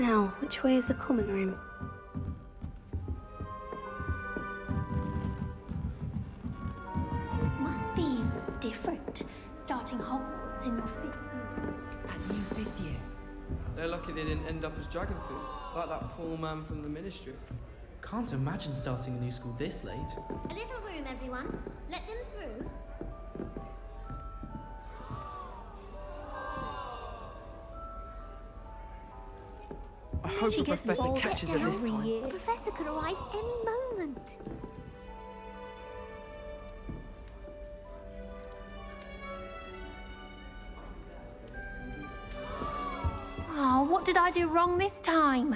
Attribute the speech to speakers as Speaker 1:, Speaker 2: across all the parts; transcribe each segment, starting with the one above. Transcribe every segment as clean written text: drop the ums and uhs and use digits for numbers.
Speaker 1: Now, which way is the common room?
Speaker 2: Must be different, starting Hogwarts in your fifth year.
Speaker 3: That new fifth year.
Speaker 4: They're lucky they didn't end up as Dragonfield, like that poor man from the Ministry.
Speaker 5: Can't imagine starting a new school this late.
Speaker 2: A little room, everyone. Let them through.
Speaker 4: I hope
Speaker 2: She
Speaker 4: the
Speaker 2: gets
Speaker 4: professor
Speaker 2: involved
Speaker 4: catches it this
Speaker 2: every
Speaker 4: time.
Speaker 2: year. The professor could arrive any moment. Oh, what did I do wrong this time?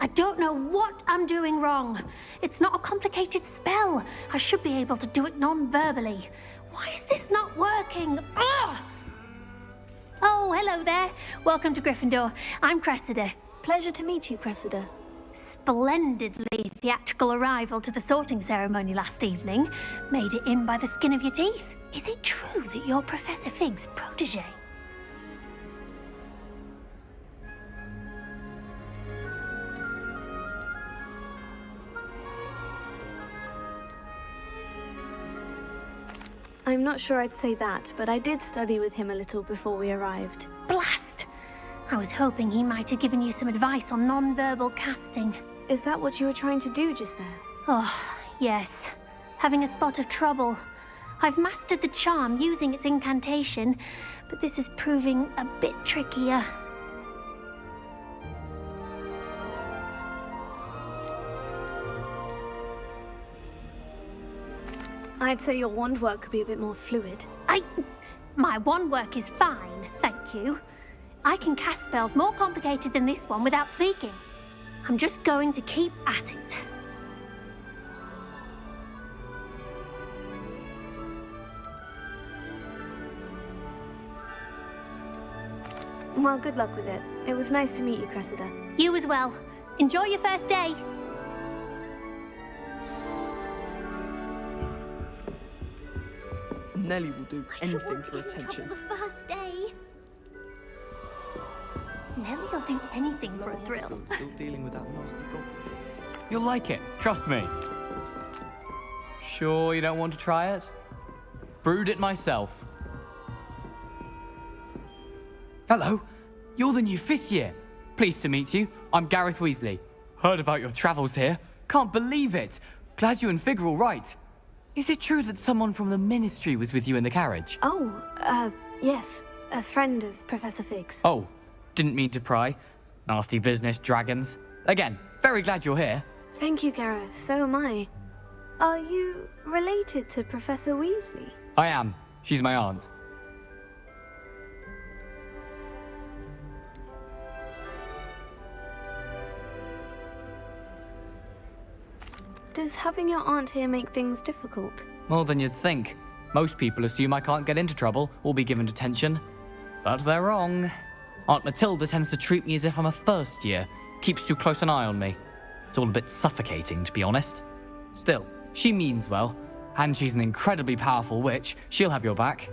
Speaker 2: I don't know what I'm doing wrong. It's not a complicated spell. I should be able to do it non-verbally. Why is this not working? Ugh! Oh, hello there. Welcome to Gryffindor. I'm Cressida.
Speaker 1: Pleasure to meet you, Cressida.
Speaker 2: Splendidly theatrical arrival to the sorting ceremony last evening. Made it in by the skin of your teeth. Is it true that you're Professor Fig's protege?
Speaker 1: I'm not sure I'd say that, but I did study with him a little before we arrived.
Speaker 2: Blast! I was hoping he might have given you some advice on non-verbal casting.
Speaker 1: Is that what you were trying to do just there?
Speaker 2: Oh, yes. Having a spot of trouble. I've mastered the charm using its incantation, but this is proving a bit trickier.
Speaker 1: I'd say your wand work could be a bit more fluid.
Speaker 2: My wand work is fine, thank you. I can cast spells more complicated than this one without speaking. I'm just going to keep at it.
Speaker 1: Well, good luck with it. It was nice to meet you, Cressida.
Speaker 2: You as well. Enjoy your first day.
Speaker 4: Nelly will do anything for attention.
Speaker 2: The first day. Nelly will do anything for a thrill.
Speaker 4: Still dealing with that nasty goblin.
Speaker 3: You'll like it, trust me. Sure you don't want to try it? Brewed it myself. Hello, you're the new fifth year. Pleased to meet you. I'm Gareth Weasley. Heard about your travels here. Can't believe it. Glad you and Fig are all right. Is it true that someone from the Ministry was with you in the carriage?
Speaker 1: Oh, yes. A friend of Professor Fig's.
Speaker 3: Oh, didn't mean to pry. Nasty business, dragons. Again, very glad you're here.
Speaker 1: Thank you, Gareth. So am I. Are you related to Professor Weasley?
Speaker 3: I am. She's my aunt.
Speaker 1: Does having your aunt here make things difficult?
Speaker 3: More than you'd think. Most people assume I can't get into trouble or be given detention. But they're wrong. Aunt Matilda tends to treat me as if I'm a first year, keeps too close an eye on me. It's all a bit suffocating, to be honest. Still, she means well, and she's an incredibly powerful witch. She'll have your back.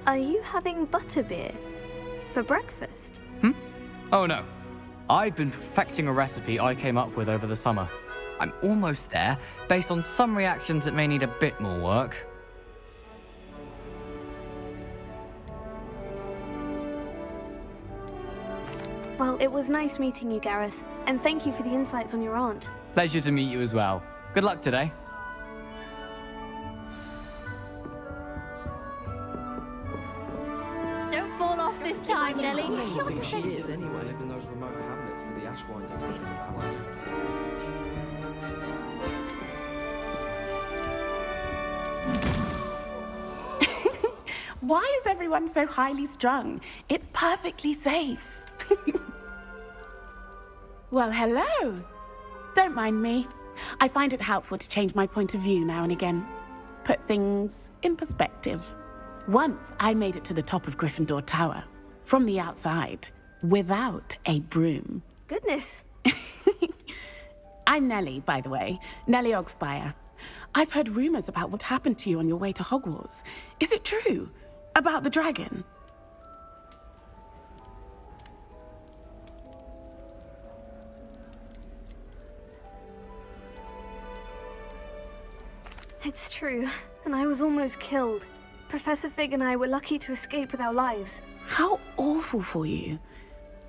Speaker 1: Are you having butterbeer for breakfast?
Speaker 3: Oh no. I've been perfecting a recipe I came up with over the summer. I'm almost there. Based on some reactions, it may need a bit more work.
Speaker 1: Well, it was nice meeting you, Gareth, and thank you for the insights on your aunt.
Speaker 3: Pleasure to meet you as well. Good luck today.
Speaker 2: Don't fall off this time, Nelly.
Speaker 4: I don't think she is anyway. To live in those remote hamlets with the Ashwinders.
Speaker 6: Why is everyone so highly strung? It's perfectly safe. Well, hello. Don't mind me. I find it helpful to change my point of view now and again. Put things in perspective. Once I made it to the top of Gryffindor Tower, from the outside, without a broom.
Speaker 1: Goodness.
Speaker 6: I'm Nellie, by the way. Nellie Ogspire. I've heard rumors about what happened to you on your way to Hogwarts. Is it true? About the dragon?
Speaker 1: It's true, and I was almost killed. Professor Fig and I were lucky to escape with our lives.
Speaker 6: How awful for you.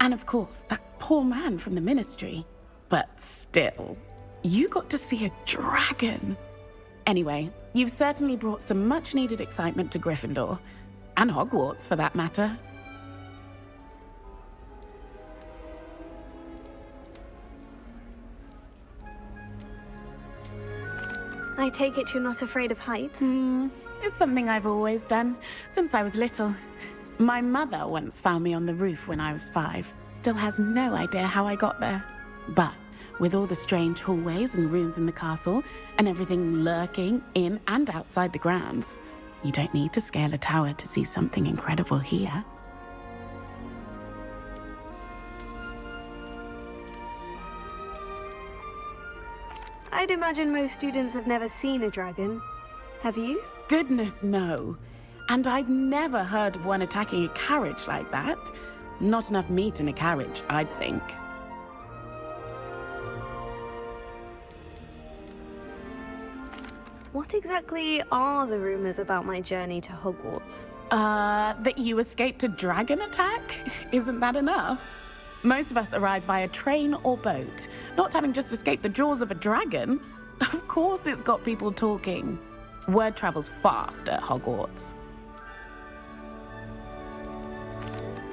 Speaker 6: And of course, that poor man from the Ministry. But still, you got to see a dragon. Anyway, you've certainly brought some much-needed excitement to Gryffindor. And Hogwarts, for that matter.
Speaker 1: I take it you're not afraid of heights?
Speaker 6: It's something I've always done, since I was little. My mother once found me on the roof when I was 5. Still has no idea how I got there. But with all the strange hallways and rooms in the castle, and everything lurking in and outside the grounds, you don't need to scale a tower to see something incredible here.
Speaker 1: I'd imagine most students have never seen a dragon. Have you?
Speaker 6: Goodness, no. And I've never heard of one attacking a carriage like that. Not enough meat in a carriage, I'd think.
Speaker 1: What exactly are the rumors about my journey to Hogwarts?
Speaker 6: That you escaped a dragon attack? Isn't that enough? Most of us arrive via train or boat, not having just escaped the jaws of a dragon. Of course it's got people talking. Word travels fast at Hogwarts.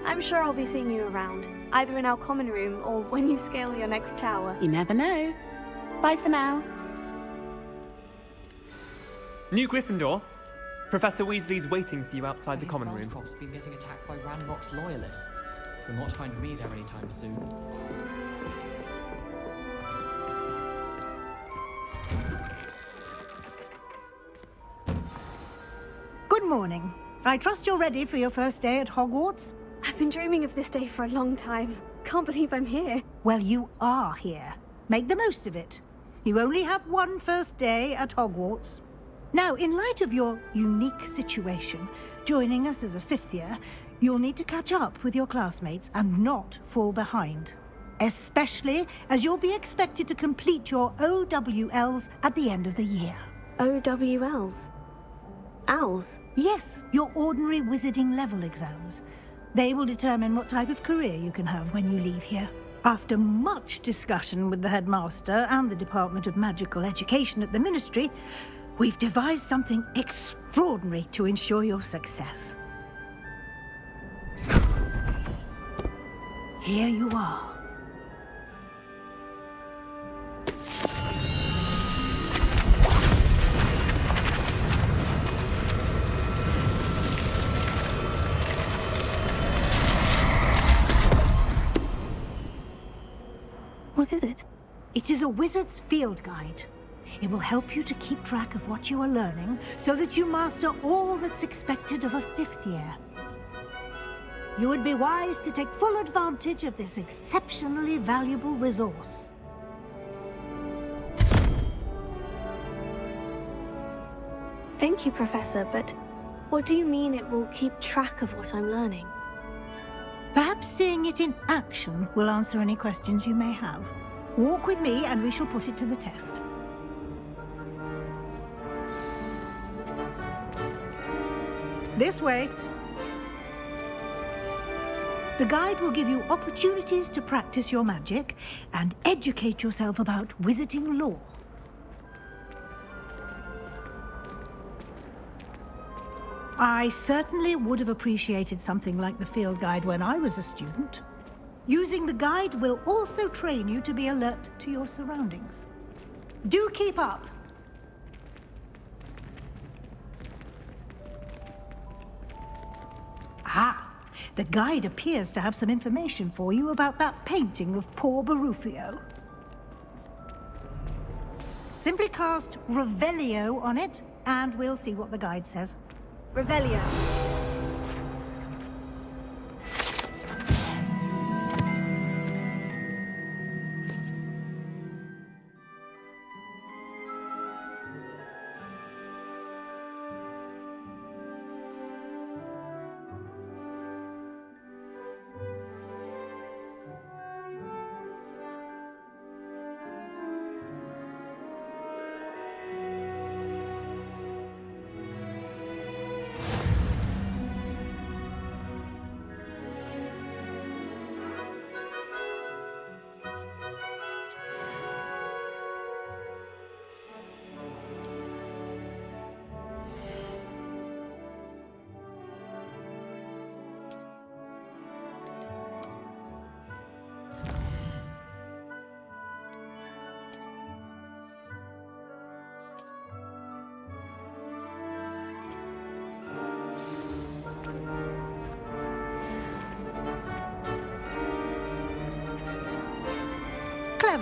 Speaker 1: I'm sure I'll be seeing you around, either in our common room or when you scale your next tower.
Speaker 6: You never know. Bye for now.
Speaker 7: New Gryffindor. Professor Weasley's waiting for you outside the common room.
Speaker 3: Barncroft's been getting attacked by Ranrock's loyalists. You'll not find me there anytime soon.
Speaker 8: Good morning. I trust you're ready for your first day at Hogwarts?
Speaker 1: I've been dreaming of this day for a long time. Can't believe I'm here.
Speaker 8: Well, you are here. Make the most of it. You only have one first day at Hogwarts. Now, in light of your unique situation, joining us as a 5th year, you'll need to catch up with your classmates and not fall behind. Especially as you'll be expected to complete your OWLs at the end of the year.
Speaker 1: OWLs? Owls?
Speaker 8: Yes, your ordinary wizarding level exams. They will determine what type of career you can have when you leave here. After much discussion with the headmaster and the Department of Magical Education at the Ministry, we've devised something extraordinary to ensure your success. Here you are.
Speaker 1: What is it?
Speaker 8: It is a wizard's field guide. It will help you to keep track of what you are learning so that you master all that's expected of a 5th year. You would be wise to take full advantage of this exceptionally valuable resource.
Speaker 1: Thank you, Professor, but what do you mean it will keep track of what I'm learning?
Speaker 8: Perhaps seeing it in action will answer any questions you may have. Walk with me and we shall put it to the test. This way. The guide will give you opportunities to practice your magic and educate yourself about wizarding lore. I certainly would have appreciated something like the field guide when I was a student. Using the guide will also train you to be alert to your surroundings. Do keep up! Ah, the guide appears to have some information for you about that painting of poor Barufio. Simply cast Revelio on it, and we'll see what the guide says.
Speaker 1: Revelio.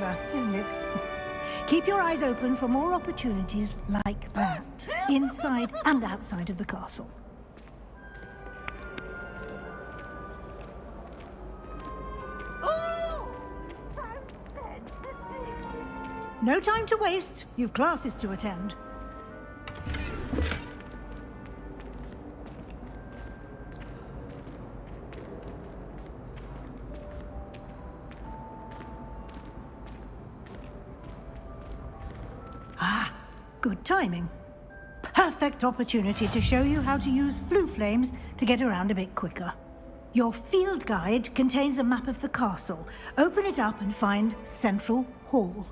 Speaker 8: clever, isn't it? Keep your eyes open for more opportunities like that, inside and outside of the castle. No time to waste. You've classes to attend. Good timing. Perfect opportunity to show you how to use flue flames to get around a bit quicker. Your field guide contains a map of the castle. Open it up and find Central Hall.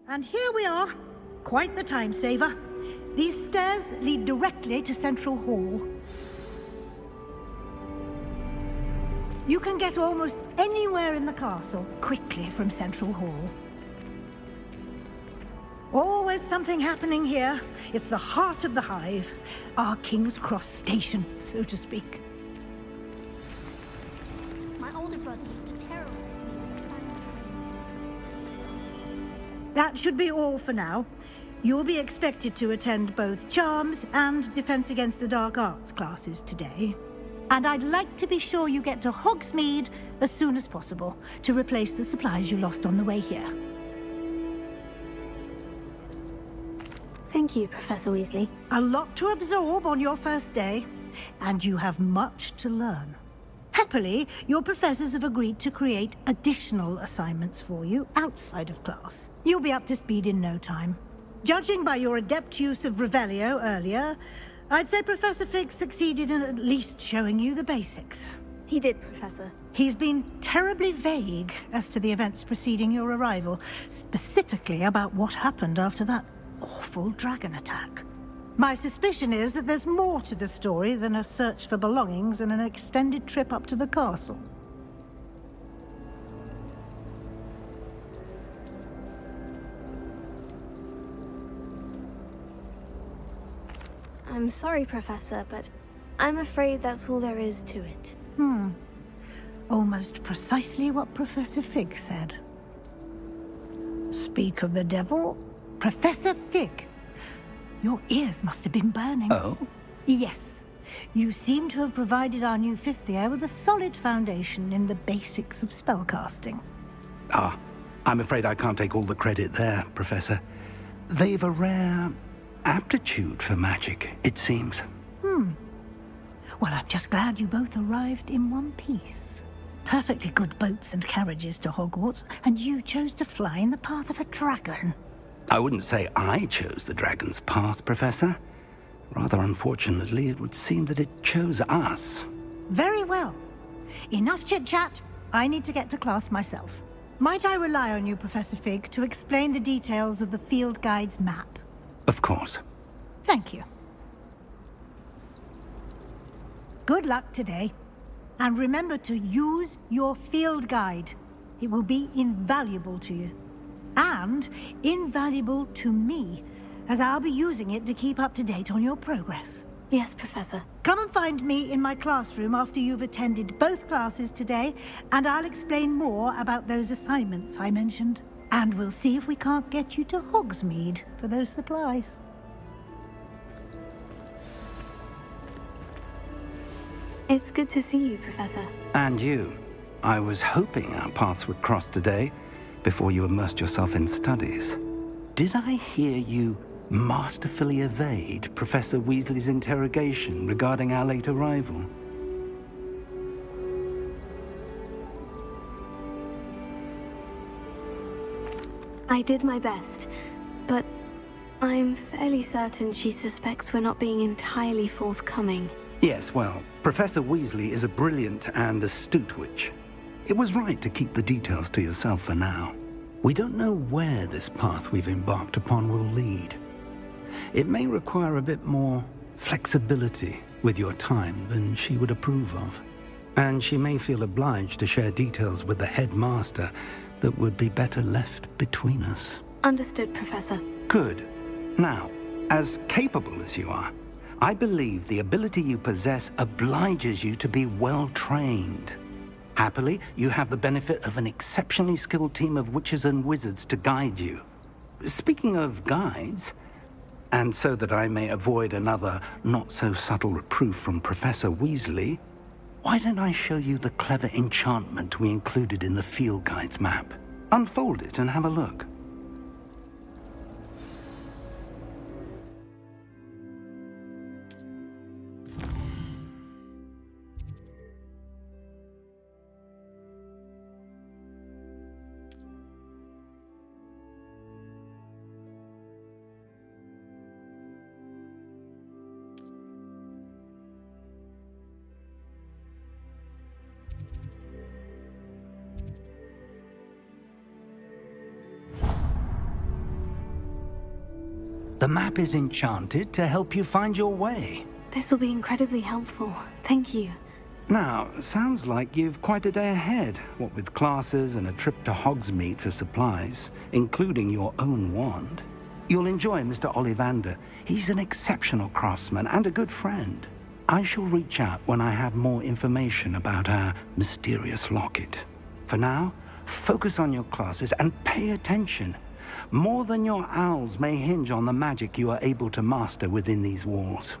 Speaker 8: And here we are. Quite the time saver. These stairs lead directly to Central Hall. You can get almost anywhere in the castle quickly from Central Hall. Always something happening here. It's the heart of the Hive. Our King's Cross station, so to speak.
Speaker 2: My older brother used to terrorize me.
Speaker 8: That should be all for now. You'll be expected to attend both Charms and Defense Against the Dark Arts classes today. And I'd like to be sure you get to Hogsmeade as soon as possible to replace the supplies you lost on the way here.
Speaker 1: Thank you, Professor Weasley.
Speaker 8: A lot to absorb on your first day, and you have much to learn. Happily, your professors have agreed to create additional assignments for you outside of class. You'll be up to speed in no time. Judging by your adept use of Revelio earlier, I'd say Professor Fig succeeded in at least showing you the basics.
Speaker 1: He did, Professor.
Speaker 8: He's been terribly vague as to the events preceding your arrival, specifically about what happened after that awful dragon attack. My suspicion is that there's more to the story than a search for belongings and an extended trip up to the castle.
Speaker 1: I'm sorry, Professor, but I'm afraid that's all there is to it.
Speaker 8: Almost precisely what Professor Fig said. Speak of the devil, Professor Fig. Your ears must have been burning.
Speaker 9: Oh?
Speaker 8: Yes. You seem to have provided our new fifth year with a solid foundation in the basics of spellcasting.
Speaker 9: Ah, I'm afraid I can't take all the credit there, Professor. They've a rare aptitude for magic, it seems.
Speaker 8: Well, I'm just glad you both arrived in one piece. Perfectly good boats and carriages to Hogwarts, and you chose to fly in the path of a dragon.
Speaker 9: I wouldn't say I chose the dragon's path, Professor. Rather unfortunately, it would seem that it chose us.
Speaker 8: Very well. Enough chit-chat. I need to get to class myself. Might I rely on you, Professor Fig, to explain the details of the field guide's map?
Speaker 9: Of course.
Speaker 8: Thank you. Good luck today. And remember to use your field guide. It will be invaluable to you. And invaluable to me, as I'll be using it to keep up to date on your progress.
Speaker 1: Yes, Professor.
Speaker 8: Come and find me in my classroom after you've attended both classes today, and I'll explain more about those assignments I mentioned. And we'll see if we can't get you to Hogsmeade for those supplies.
Speaker 1: It's good to see you, Professor.
Speaker 9: And you. I was hoping our paths would cross today. before you immersed yourself in studies. Did I hear you masterfully evade Professor Weasley's interrogation regarding our late arrival?
Speaker 1: I did my best, but I'm fairly certain she suspects we're not being entirely forthcoming.
Speaker 9: Yes, well, Professor Weasley is a brilliant and astute witch. It was right to keep the details to yourself for now. We don't know where this path we've embarked upon will lead. It may require a bit more flexibility with your time than she would approve of. And she may feel obliged to share details with the headmaster that would be better left between us.
Speaker 1: Understood, Professor.
Speaker 9: Good. Now, as capable as you are, I believe the ability you possess obliges you to be well trained. Happily, you have the benefit of an exceptionally skilled team of witches and wizards to guide you. Speaking of guides, and so that I may avoid another not-so-subtle reproof from Professor Weasley, why don't I show you the clever enchantment we included in the field guide's map? Unfold it and have a look. The map is enchanted to help you find your way.
Speaker 1: This will be incredibly helpful. Thank you.
Speaker 9: Now, sounds like you've quite a day ahead, what with classes and a trip to Hogsmeade for supplies, including your own wand. You'll enjoy Mr. Ollivander. He's an exceptional craftsman and a good friend. I shall reach out when I have more information about our mysterious locket. For now, focus on your classes and pay attention. More than your owls may hinge on the magic you are able to master within these walls.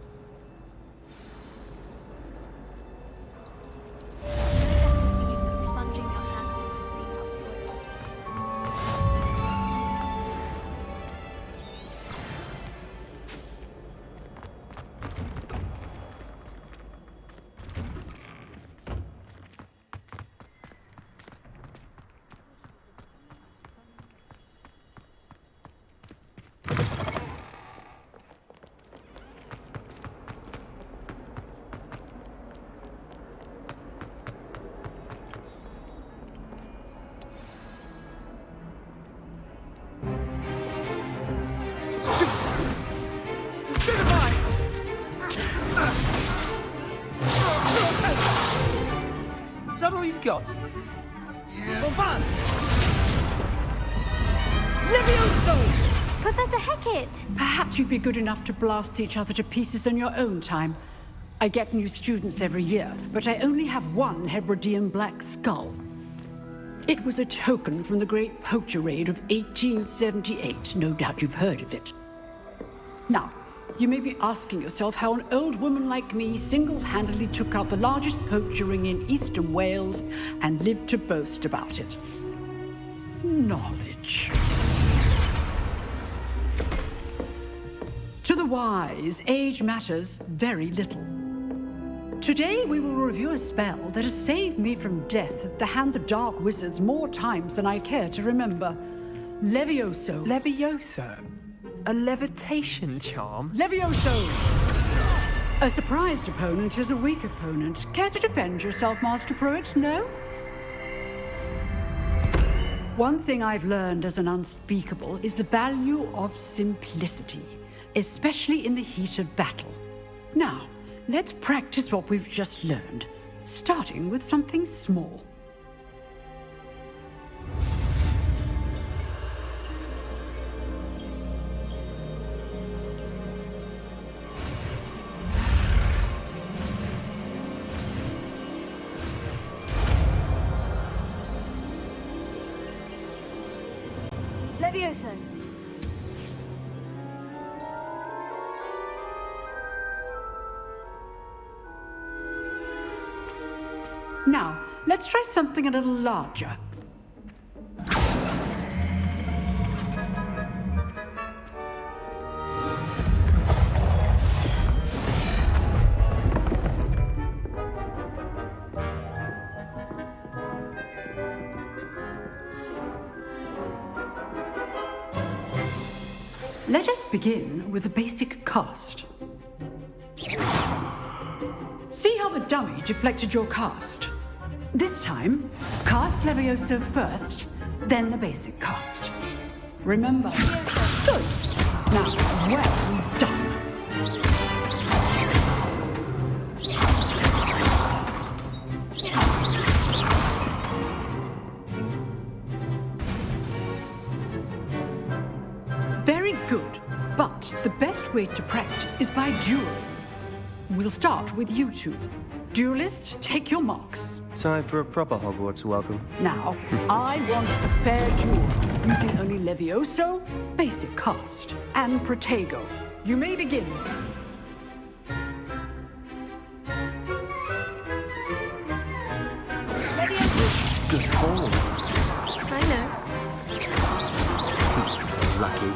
Speaker 10: Is that all you've got? Yeah.
Speaker 2: Levioso! Professor Hecat!
Speaker 11: Perhaps you'd be good enough to blast each other to pieces in your own time. I get new students every year, but I only have one Hebridean black skull. It was a token from the Great Poacher Raid of 1878. No doubt you've heard of it. Now, you may be asking yourself how an old woman like me single-handedly took out the largest poacher ring in eastern Wales and lived to boast about it. Knowledge. To the wise, age matters very little. Today we will review a spell that has saved me from death at the hands of dark wizards more times than I care to remember. Levioso.
Speaker 7: Levioso? A levitation charm?
Speaker 11: Levioso! A surprised opponent is a weak opponent. Care to defend yourself, Master Pruitt? No? One thing I've learned as an unspeakable is the value of simplicity, especially in the heat of battle. Now, let's practice what we've just learned, starting with something small.
Speaker 1: Levioso.
Speaker 11: Now, let's try something a little larger. Let us begin with the basic cast. See how the dummy deflected your cast? This time, cast Levioso first, then the basic cast. Remember? Good. Now, well done. Very good. But the best way to practice is by dueling. We'll start with you two. Duelists, take your marks.
Speaker 10: Time for a proper Hogwarts welcome.
Speaker 11: Now, I want a fair duel, using only Levioso, basic cast, and Protego. You may begin.
Speaker 10: Good form.
Speaker 1: I know.
Speaker 10: Lucky.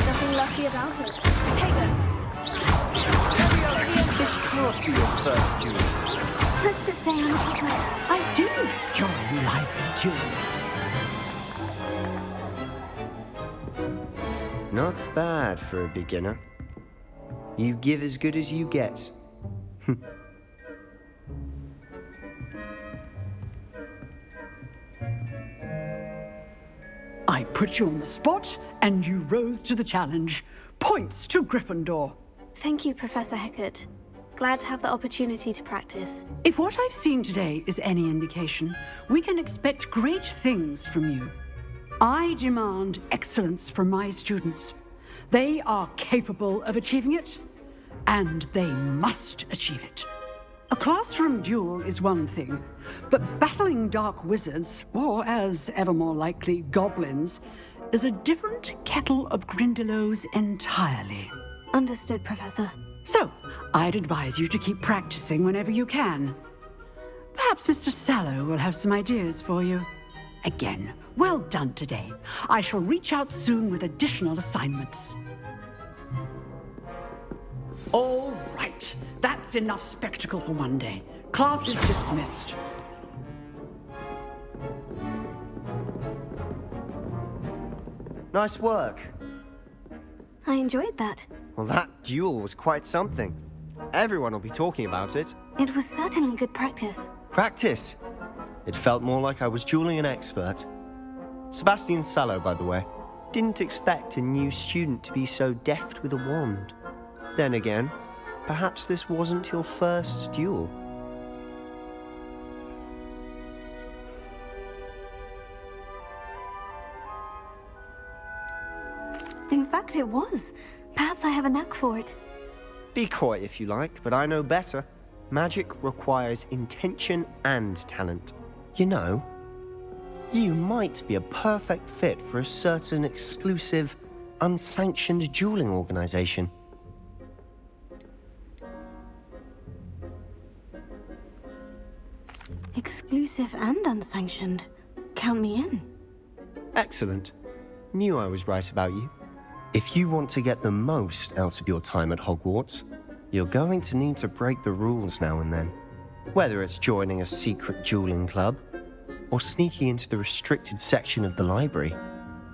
Speaker 1: Nothing lucky about it. Protego.
Speaker 10: This can't be your first duel.
Speaker 1: Let's just say I'm a hopeless.
Speaker 11: I do enjoy lively dueling.
Speaker 10: Not bad for a beginner. You give as good as you get.
Speaker 11: I put you on the spot, and you rose to the challenge. Points to Gryffindor.
Speaker 1: Thank you, Professor Hecat. Glad to have the opportunity to practice.
Speaker 11: If what I've seen today is any indication, we can expect great things from you. I demand excellence from my students. They are capable of achieving it, and they must achieve it. A classroom duel is one thing, but battling dark wizards, or as ever more likely, goblins, is a different kettle of Grindylows entirely.
Speaker 1: Understood, Professor.
Speaker 11: So, I'd advise you to keep practicing whenever you can. Perhaps Mr. Sallow will have some ideas for you. Again, well done today. I shall reach out soon with additional assignments. All right, that's enough spectacle for one day. Class is dismissed.
Speaker 10: Nice work.
Speaker 1: I enjoyed that.
Speaker 10: Well, that duel was quite something. Everyone will be talking about it.
Speaker 1: It was certainly good practice.
Speaker 10: Practice. It felt more like I was dueling an expert. Sebastian Sallow, by the way, didn't expect a new student to be so deft with a wand. Then again, perhaps this wasn't your first duel.
Speaker 1: In fact, it was. Perhaps I have a knack for it.
Speaker 10: Be coy if you like, but I know better. Magic requires intention and talent. You know, you might be a perfect fit for a certain exclusive, unsanctioned dueling organization.
Speaker 1: Exclusive and unsanctioned. Count me in.
Speaker 10: Excellent. Knew I was right about you. If you want to get the most out of your time at Hogwarts, you're going to need to break the rules now and then. Whether it's joining a secret dueling club, or sneaking into the restricted section of the library,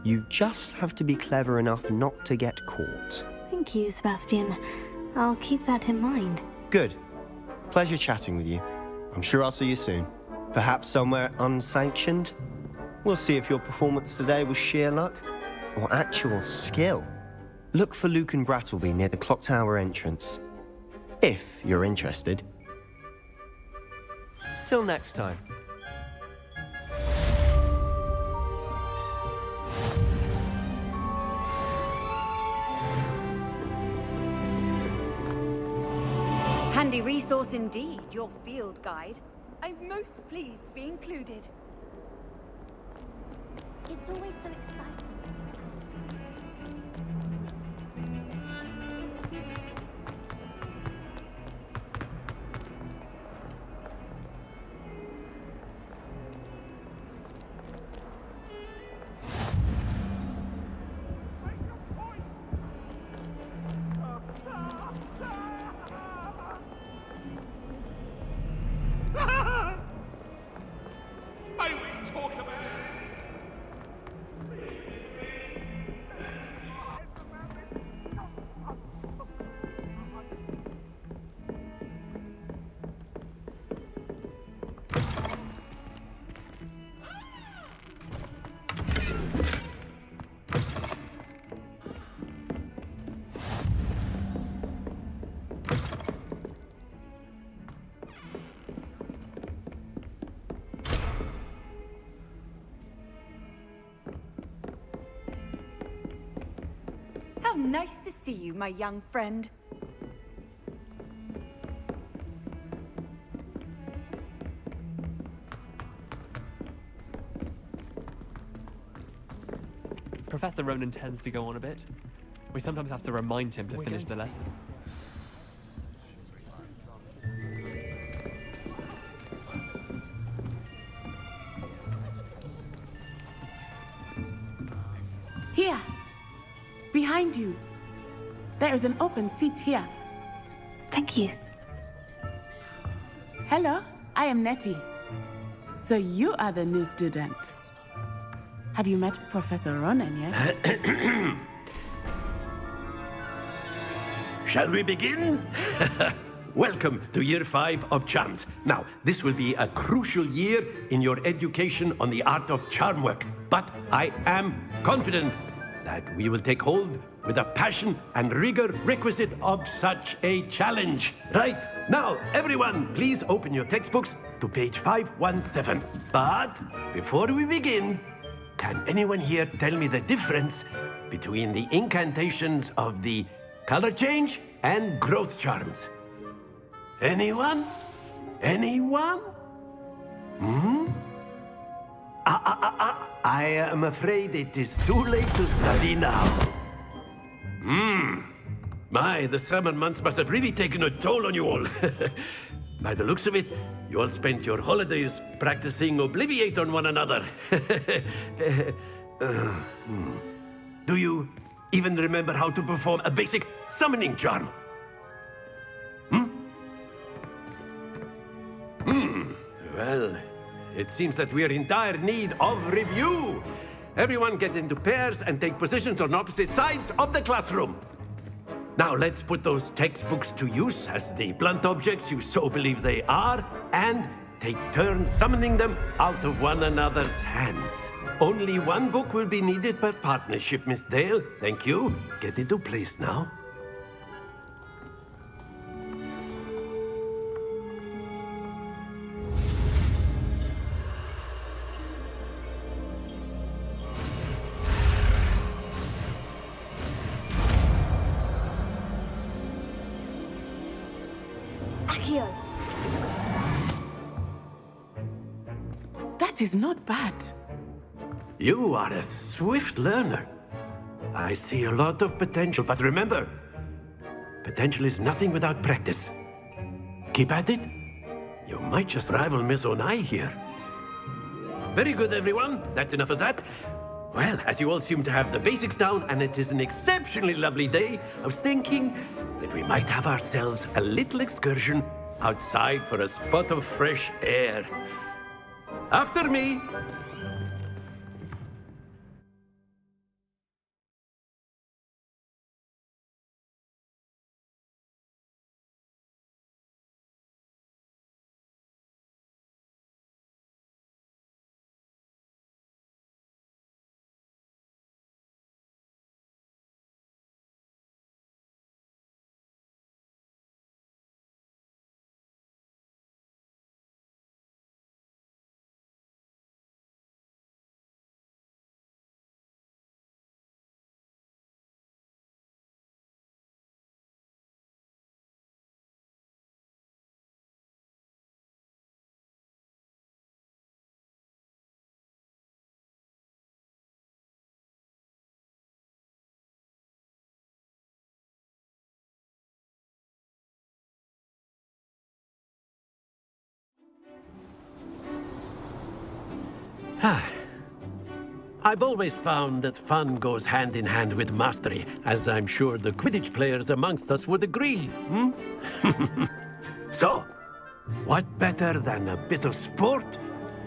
Speaker 10: you just have to be clever enough not to get caught.
Speaker 1: Thank you, Sebastian. I'll keep that in mind.
Speaker 10: Good. Pleasure chatting with you. I'm sure I'll see you soon. Perhaps somewhere unsanctioned? We'll see if your performance today was sheer luck or actual skill. Look for Lucan Brattleby near the Clock Tower entrance, if you're interested. Till next time.
Speaker 12: Handy resource indeed, your field guide. I'm most pleased to be included.
Speaker 2: It's always so exciting.
Speaker 13: I will talk about it.
Speaker 12: Nice to see you, my young friend.
Speaker 7: Professor Ronan tends to go on a bit. We sometimes have to remind him to finish the lesson.
Speaker 6: Here. Behind you. There is an open seat here.
Speaker 1: Thank you.
Speaker 6: Hello, I am Nettie. So you are the new student. Have you met Professor Ronan yet?
Speaker 13: Shall we begin? Welcome to Year 5 of Charms. Now, this will be a crucial year in your education on the art of charm work. But I am confident that we will take hold with the passion and rigor requisite of such a challenge. Right, now, everyone, please open your textbooks to page 517. But before we begin, can anyone here tell me the difference between the incantations of the color change and growth charms? Anyone? Anyone? I am afraid it is too late to study now. My, the summer months must have really taken a toll on you all. By the looks of it, you all spent your holidays practicing Obliviate on one another. Do you even remember how to perform a basic summoning charm? Well, it seems that we are in dire need of review. Everyone get into pairs and take positions on opposite sides of the classroom. Now let's put those textbooks to use as the blunt objects you so believe they are, and take turns summoning them out of one another's hands. Only one book will be needed per partnership, Miss Dale. Thank you. Get into place now.
Speaker 1: Accio!
Speaker 6: That is not bad.
Speaker 13: You are a swift learner. I see a lot of potential, but remember, potential is nothing without practice. Keep at it. You might just rival Miss Onai here. Very good, everyone. That's enough of that. Well, as you all seem to have the basics down, and it is an exceptionally lovely day, I was thinking that we might have ourselves a little excursion outside for a spot of fresh air. After me. I've always found that fun goes hand in hand with mastery, as I'm sure the Quidditch players amongst us would agree. So, what better than a bit of sport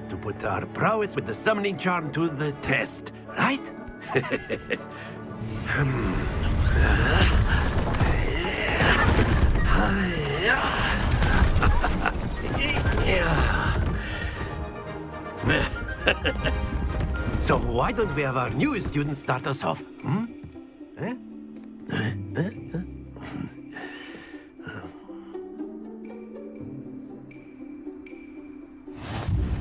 Speaker 13: to put our prowess with the summoning charm to the test, right? So why don't we have our newest student start us off?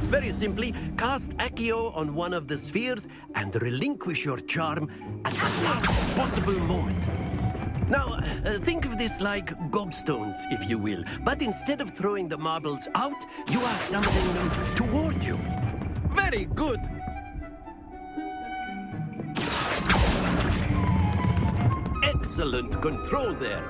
Speaker 13: Very simply, cast Accio on one of the spheres and relinquish your charm at the last possible moment. Now, think of this like gobstones, if you will. But instead of throwing the marbles out, you are summoning them toward you. Very good. Excellent control there.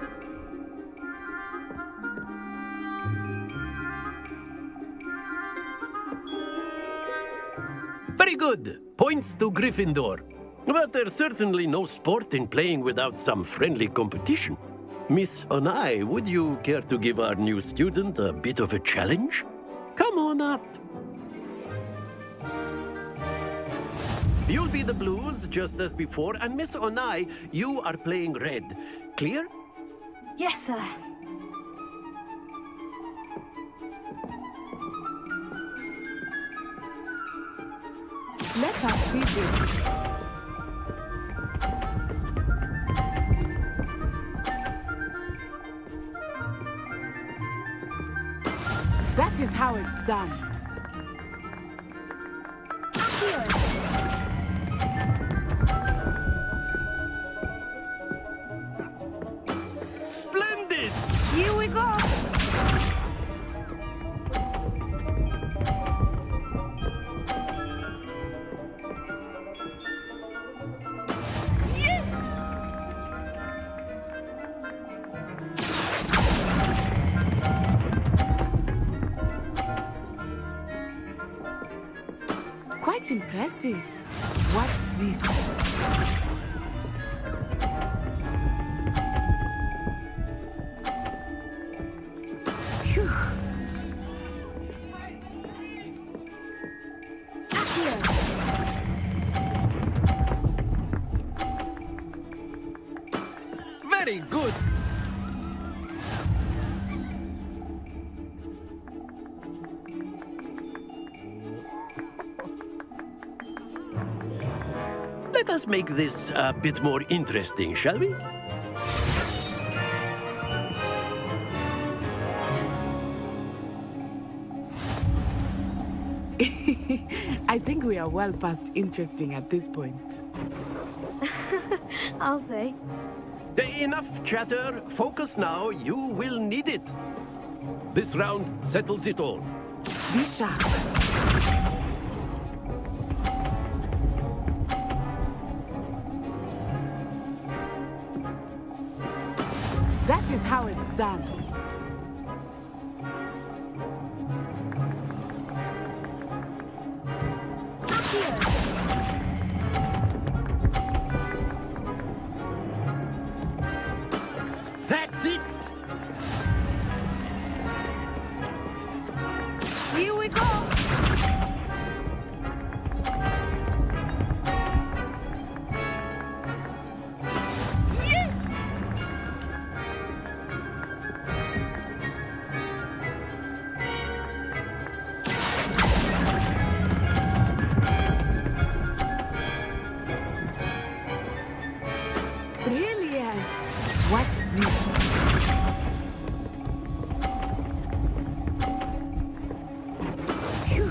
Speaker 13: Very good. Points to Gryffindor. But there's certainly no sport in playing without some friendly competition. Miss Onai, would you care to give our new student a bit of a challenge? Come on up. You'll be the blues, just as before, and Miss Onai, you are playing red. Clear?
Speaker 1: Yes, sir.
Speaker 6: Let us see this. That is how it's done.
Speaker 13: Splendid!
Speaker 6: Here we go. Quite impressive. Watch this. Phew.
Speaker 13: Very good. Let us make this a bit more interesting, shall we?
Speaker 6: I think we are well past interesting at this point.
Speaker 1: I'll say.
Speaker 13: Enough chatter. Focus now. You will need it. This round settles it all.
Speaker 6: Be sharp. That is how it's done.
Speaker 13: That's it.
Speaker 6: Here we go. Brilliant. Watch this. Phew.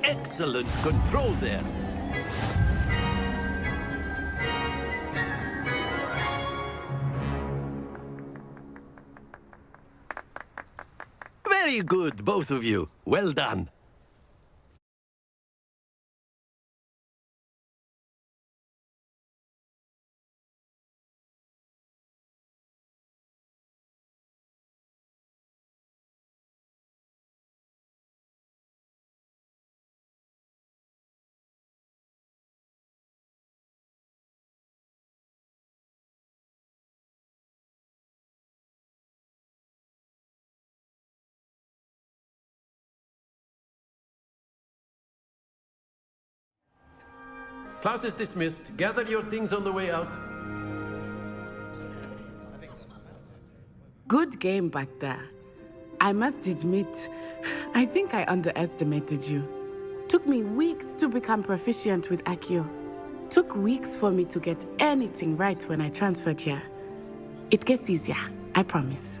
Speaker 13: Excellent control there. Very good, both of you. Well done. Class is dismissed. Gather your things on the way out.
Speaker 6: Good game back there. I must admit, I think I underestimated you. Took me weeks to become proficient with Accio. Took weeks for me to get anything right when I transferred here. It gets easier, I promise.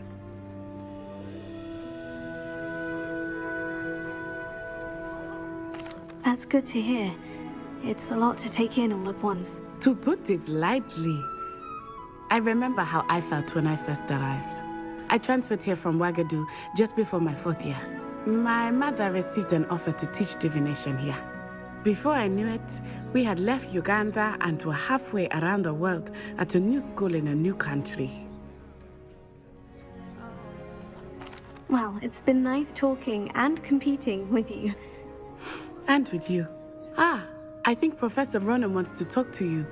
Speaker 1: That's good to hear. It's a lot to take in all at once.
Speaker 6: To put it lightly, I remember how I felt when I first arrived. I transferred here from Wagadu just before my 4th year. My mother received an offer to teach divination here. Before I knew it, we had left Uganda and were halfway around the world at a new school in a new country.
Speaker 1: Well, it's been nice talking and competing with you.
Speaker 6: And with you. Ah, I think Professor Ronan wants to talk to you.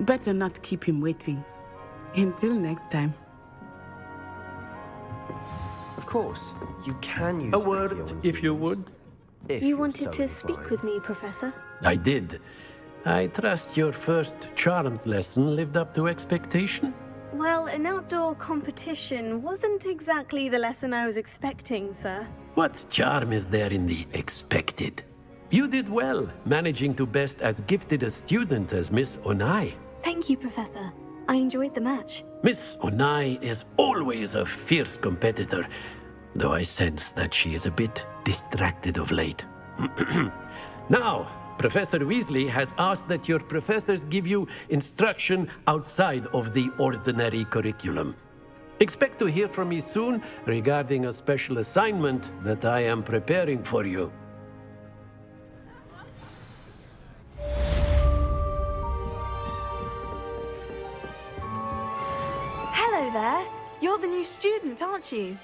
Speaker 6: Better not keep him waiting. Until next time.
Speaker 10: Of course, you can use
Speaker 13: A word, if you would.
Speaker 1: You wanted to speak with me, Professor?
Speaker 13: I did. I trust your first charms lesson lived up to expectation?
Speaker 1: Well, an outdoor competition wasn't exactly the lesson I was expecting, sir.
Speaker 13: What charm is there in the expected? You did well, managing to best as gifted a student as Miss Onai.
Speaker 1: Thank you, Professor. I enjoyed the match.
Speaker 13: Miss Onai is always a fierce competitor, though I sense that she is a bit distracted of late. Now, Professor Weasley has asked that your professors give you instruction outside of the ordinary curriculum. Expect to hear from me soon regarding a special assignment that I am preparing for you.
Speaker 1: Hello there. You're the new student, aren't you?